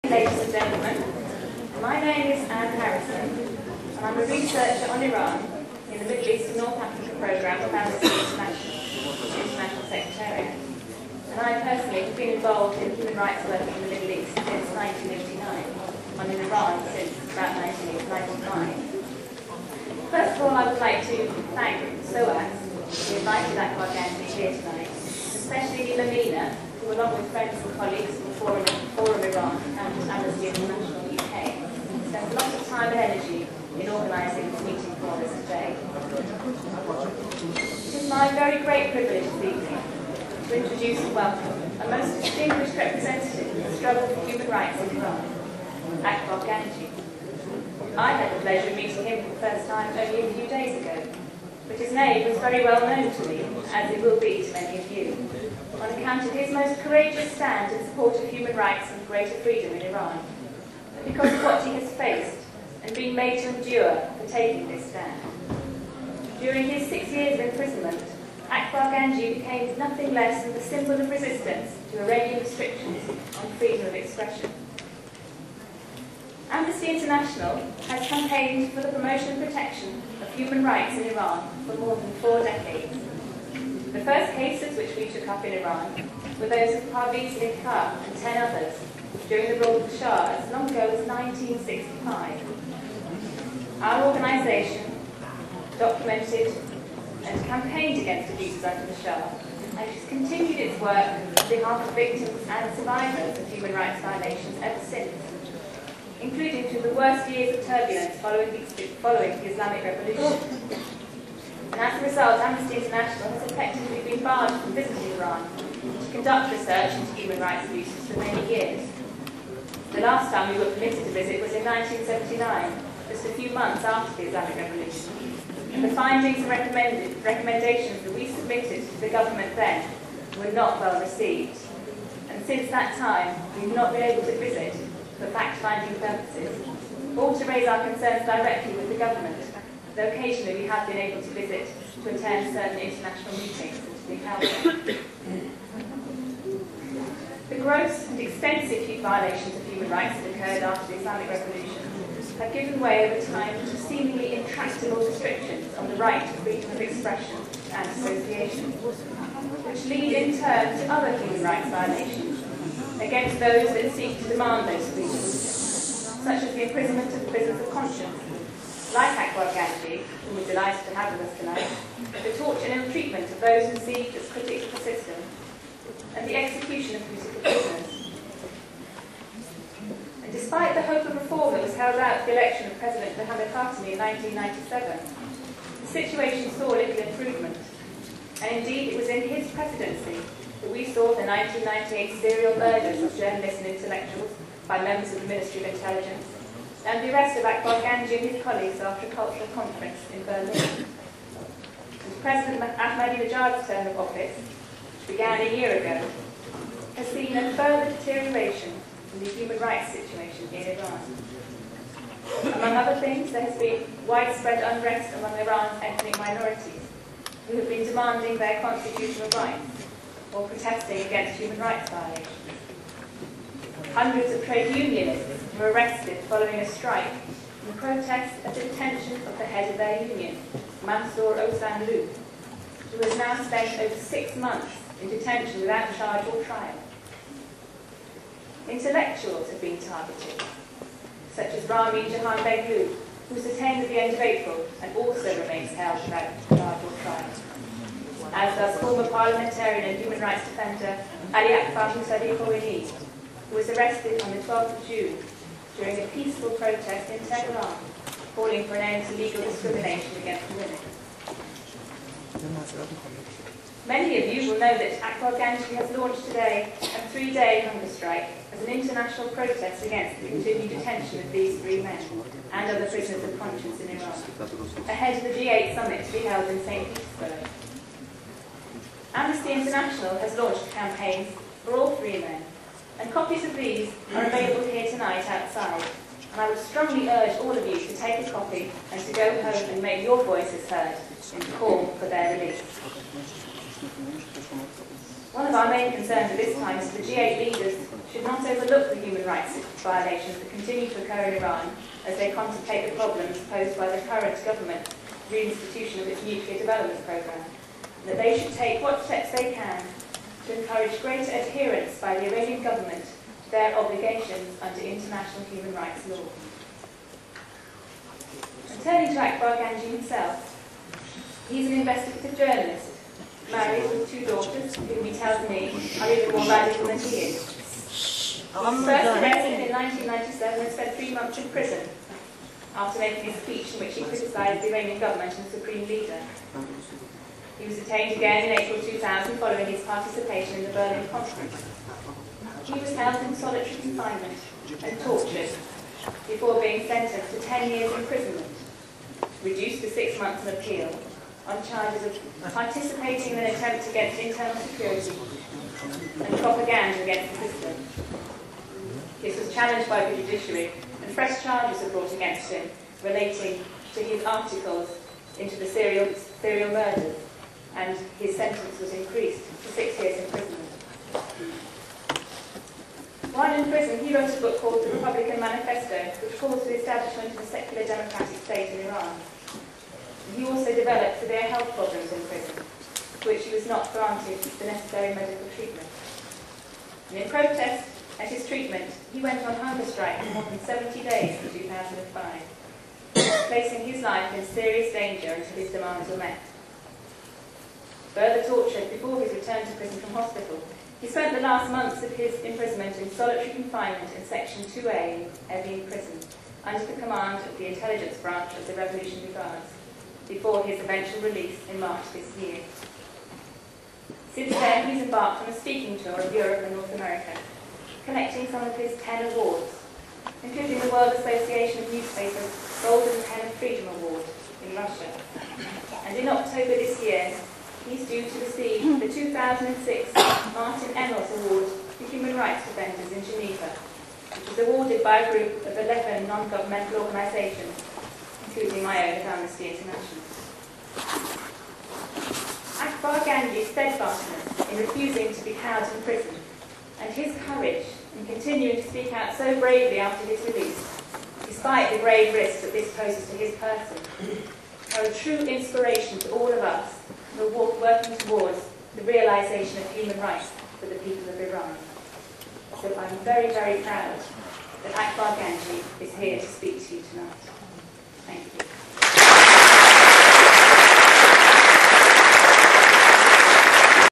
Ladies and gentlemen, my name is Anne Harrison, and I'm a researcher on Iran in the Middle East and North Africa programme of Amnesty International Secretariat. And I personally have been involved in human rights work in the Middle East since 1989, and in Iran since about 1995. First of all, I would like to thank SOAS for inviting Akbar Ganji here tonight, especially Lamina, who along with friends and colleagues from Forum Iran and Amnesty International UK, spent a lot of time and energy in organising this meeting for us today. It is my very great privilege this evening to introduce and welcome a most distinguished representative of the struggle for human rights in Iran, Akbar Ganji. I had the pleasure of meeting him for the first time only a few days ago, but his name was very well known to me, as it will be to many of you, on account of his most courageous stand in support of human rights and greater freedom in Iran, but because of what he has faced and been made to endure for taking this stand. During his 6 years of imprisonment, Akbar Ganji became nothing less than the symbol of resistance to Iranian restrictions on freedom of expression. Amnesty International has campaigned for the promotion and protection of human rights in Iran for more than 4 decades. The first cases which we took up in Iran were those of Parviz Ikar and 10 others during the rule of the Shah as long ago as 1965. Our organisation documented and campaigned against abuses under the Shah, and it has continued its work on behalf of victims and survivors of human rights violations ever since, including through the worst years of turbulence following the Islamic Revolution. And as a result, Amnesty International has effectively been barred from visiting Iran to conduct research into human rights abuses for many years. The last time we were permitted to visit was in 1979, just a few months after the Islamic Revolution. And the findings and recommendations that we submitted to the government then were not well received. And since that time, we've not been able to visit for fact-finding purposes, or to raise our concerns directly with the government, though occasionally we have been able to visit to attend certain international meetings and to be held there. The gross and extensive violations of human rights that occurred after the Islamic Revolution have given way over time to seemingly intractable restrictions on the right to freedom of expression and association, which lead in turn to other human rights violations against those that seek to demand those freedoms, such as the imprisonment of prisoners of conscience, like Akbar Ganji, whom we're delighted to have with us tonight, the torture and ill-treatment of those perceived as critics of the system, and the execution of political prisoners. And despite the hope of reform that was held out for the election of President Mohammad Khatami in 1997, the situation saw little improvement. And indeed, it was in his presidency that we saw the 1998 serial murders of journalists and intellectuals by members of the Ministry of Intelligence, and the arrest of Akbar Ganji and his colleagues after a cultural conference in Berlin. And President Ahmadinejad's term of office, which began a year ago, has seen a further deterioration in the human rights situation in Iran. Among other things, there has been widespread unrest among Iran's ethnic minorities, who have been demanding their constitutional rights or protesting against human rights violations. Hundreds of trade unionists were arrested following a strike in protest at the detention of the head of their union, Mansour Osanlu, who has now spent over 6 months in detention without charge or trial. Intellectuals have been targeted, such as Rami Jahan Beglu, who was detained at the end of April and also remains held without charge or trial, as does former parliamentarian and human rights defender Ali Akbar Ganji, who was arrested on the 12th of June during a peaceful protest in Tehran, calling for an end to legal discrimination against women. Many of you will know that Akbar Ganji has launched today a 3-day hunger strike as an international protest against the continued detention of these 3 men and other prisoners of conscience in Iran, ahead of the G8 summit to be held in St. Petersburg. Amnesty International has launched campaigns for all 3 men, and copies of these are available here tonight outside, and I would strongly urge all of you to take a copy and to go home and make your voices heard in call for their release. One of our main concerns at this time is the G8 leaders should not overlook the human rights violations that continue to occur in Iran as they contemplate the problems posed by the current government's reinstitution of its nuclear development programme, and that they should take what steps they can to encourage greater adherence by the Iranian government to their obligations under international human rights law. And turning to Akbar Ganji himself, he's an investigative journalist, married with 2 daughters, whom he tells me are even more radical than he is. He was first arrested in 1997 and spent 3 months in prison after making a speech in which he criticised the Iranian government and the supreme leader. He was detained again in April 2000 following his participation in the Berlin Conference. He was held in solitary confinement and tortured before being sentenced to 10 years imprisonment, reduced to 6 months on appeal, on charges of participating in an attempt against internal security and propaganda against the system. This was challenged by the judiciary, and fresh charges were brought against him relating to his articles into the serial murders, and his sentence was increased to 6 years imprisonment. While in prison, he wrote a book called The Republican Manifesto, which calls for the establishment of a secular democratic state in Iran. He also developed severe health problems in prison, for which he was not granted the necessary medical treatment. And in protest at his treatment, he went on hunger strike for more than 70 days in 2005, placing his life in serious danger until his demands were met. Further tortured before his return to prison from hospital, he spent the last months of his imprisonment in solitary confinement in Section 2A of Evin prison, under the command of the intelligence branch of the Revolutionary Guards, before his eventual release in March this year. Since then, he's embarked on a speaking tour of Europe and North America, collecting some of his 10 awards, including the World Association of Newspapers Golden Pen of Freedom Award in Russia. And in October this year, he's due to receive the 2006 Martin Emmels Award for Human Rights Defenders in Geneva, which is awarded by a group of 11 non-governmental organisations, including my own at Amnesty International. Akbar Ganji's steadfastness in refusing to be housed in prison, and his courage in continuing to speak out so bravely after his release, despite the grave risks that this poses to his person, are a true inspiration to all of us who are working towards the realisation of human rights for the people of Iran. So I'm very, very proud that Akbar Ganji is here to speak to you tonight. Thank you.